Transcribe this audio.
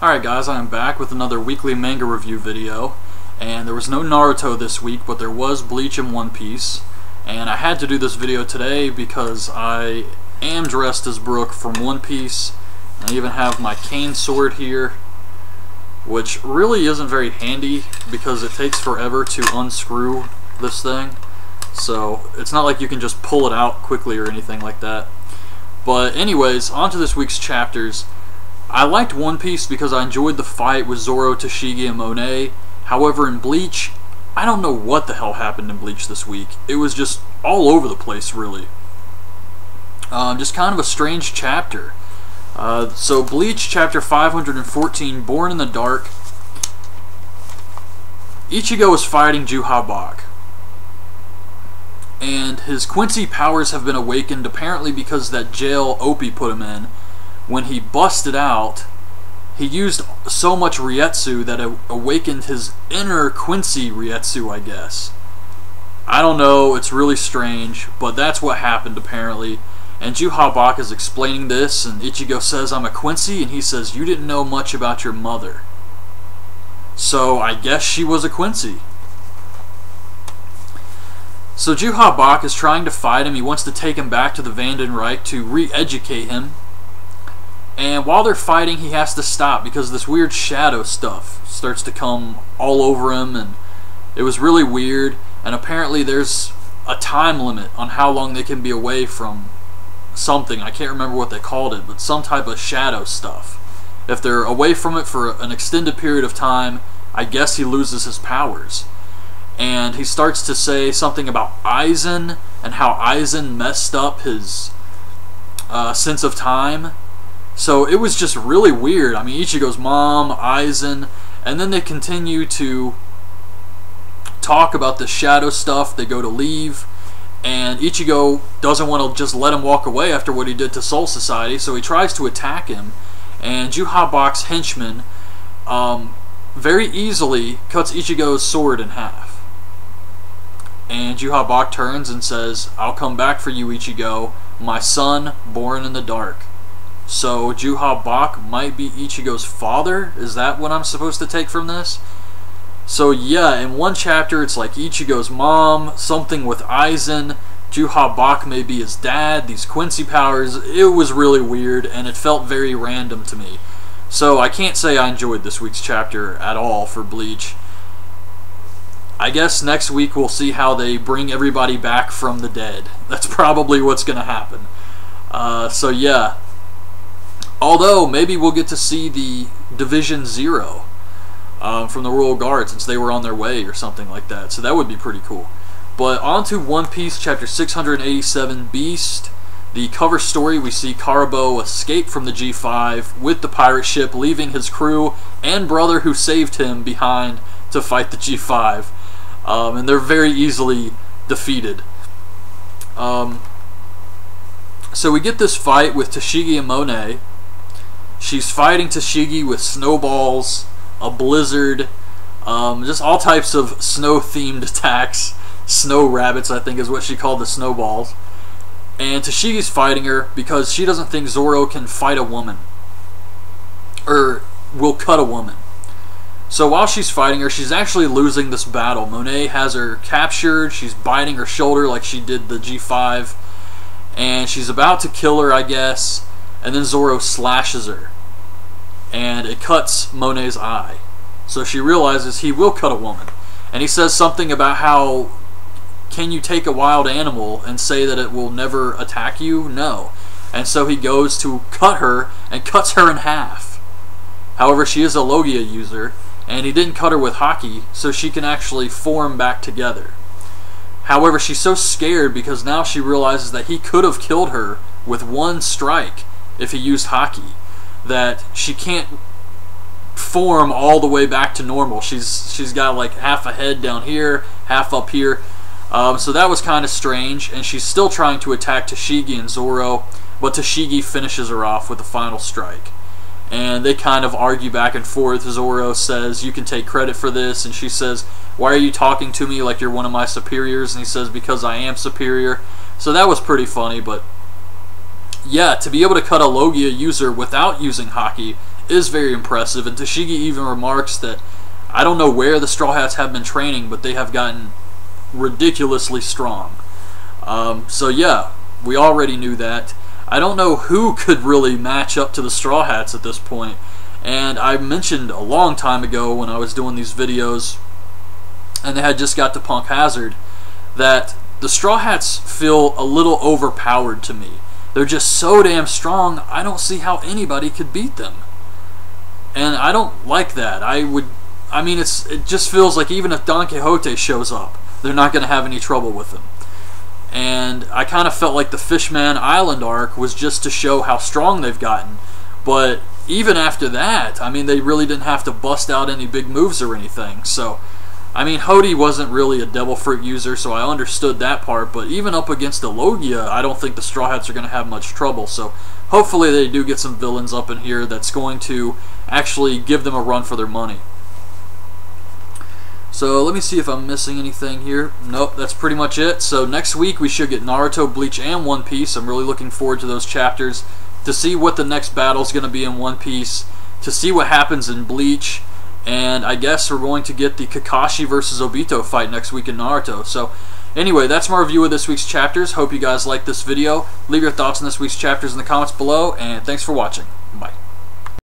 Alright guys, I am back with another weekly manga review video, and there was no Naruto this week, but there was Bleach and One Piece, and I had to do this video today because I am dressed as Brook from One Piece. I even have my cane sword here, which really isn't very handy because it takes forever to unscrew this thing, so it's not like you can just pull it out quickly or anything like that. But anyways, on to this week's chapters. I liked One Piece because I enjoyed the fight with Zoro, Tashigi, and Monet. However, in Bleach, I don't know what the hell happened in Bleach this week. It was just all over the place, really. Just kind of a strange chapter. So Bleach, chapter 514, Born in the Dark. Ichigo is fighting Juha, and his Quincy powers have been awakened, apparently because that jail Opie put him in. When he busted out, he used so much Rietsu that it awakened his inner Quincy Rietsu, I guess. I don't know, it's really strange, but that's what happened apparently. And Juha is explaining this, and Ichigo says, "I'm a Quincy," and he says, "You didn't know much about your mother." So I guess she was a Quincy. So Juha is trying to fight him. He wants to take him back to the Vandenreich to re-educate him. And while they're fighting, he has to stop because this weird shadow stuff starts to come all over him, and it was really weird. And apparently there's a time limit on how long they can be away from something. I can't remember what they called it, but some type of shadow stuff. If they're away from it for an extended period of time, I guess he loses his powers. And he starts to say something about Aizen and how Aizen messed up his sense of time. So it was just really weird. I mean, Ichigo's mom, Aizen, and then they continue to talk about the shadow stuff. They go to leave, and Ichigo doesn't want to just let him walk away after what he did to Soul Society, so he tries to attack him, and Juha henchman very easily cuts Ichigo's sword in half. And Juha turns and says, "I'll come back for you, Ichigo, my son born in the dark." So Juha might be Ichigo's father? Is that what I'm supposed to take from this? So yeah, in one chapter it's like Ichigo's mom, something with Aizen, Juha may be his dad, these Quincy powers. It was really weird, and it felt very random to me. So I can't say I enjoyed this week's chapter at all for Bleach. I guess next week we'll see how they bring everybody back from the dead. That's probably what's going to happen. So yeah. Although, maybe we'll get to see the Division Zero from the Royal Guard, since they were on their way or something like that. So that would be pretty cool. But on to One Piece, chapter 687, Beast. The cover story, we see Karabo escape from the G5 with the pirate ship, leaving his crew and brother who saved him behind to fight the G5. And they're very easily defeated. So we get this fight with Tashigi and Monet. She's fighting Tashigi with snowballs, a blizzard, just all types of snow-themed attacks. Snow rabbits, I think, is what she called the snowballs. And Tashigi's fighting her because she doesn't think Zoro can fight a woman, or will cut a woman. So while she's fighting her, she's actually losing this battle. Monet has her captured. She's biting her shoulder like she did the G5, and she's about to kill her, I guess. And then Zoro slashes her, and it cuts Monet's eye. So she realizes he will cut a woman. And he says something about how, can you take a wild animal and say that it will never attack you? No. And so he goes to cut her, and cuts her in half. However, she is a Logia user, and he didn't cut her with Haki, so she can actually form back together. However, she's so scared because now she realizes that he could have killed her with one strike if he used Haki, that she can't form all the way back to normal. She's got like half a head down here, half up here. So that was kind of strange, and she's still trying to attack Tashigi and Zoro, but Tashigi finishes her off with a final strike. And they kind of argue back and forth. Zoro says, "You can take credit for this," and she says, "Why are you talking to me like you're one of my superiors?" And he says, "Because I am superior." So that was pretty funny, but yeah, to be able to cut a Logia user without using Haki is very impressive. And Toshigi even remarks that I don't know where the Straw Hats have been training, but they have gotten ridiculously strong. So yeah, we already knew that. I don't know who could really match up to the Straw Hats at this point. And I mentioned a long time ago when I was doing these videos, and they had just got to Punk Hazard, that the Straw Hats feel a little overpowered to me. They're just so damn strong, I don't see how anybody could beat them. And I don't like that. I mean, it just feels like even if Don Quixote shows up, they're not going to have any trouble with him. And I kind of felt like the Fishman Island arc was just to show how strong they've gotten. But even after that, I mean, they really didn't have to bust out any big moves or anything. So, I mean, Hody wasn't really a Devil Fruit user, so I understood that part. But even up against the Logia, I don't think the Straw Hats are going to have much trouble. So hopefully they do get some villains up in here that's going to actually give them a run for their money. So let me see if I'm missing anything here. Nope, that's pretty much it. So next week we should get Naruto, Bleach, and One Piece. I'm really looking forward to those chapters, to see what the next battle is going to be in One Piece, to see what happens in Bleach, and I guess we're going to get the Kakashi versus Obito fight next week in Naruto. So anyway, that's my review of this week's chapters. Hope you guys liked this video. Leave your thoughts on this week's chapters in the comments below, and thanks for watching. Bye.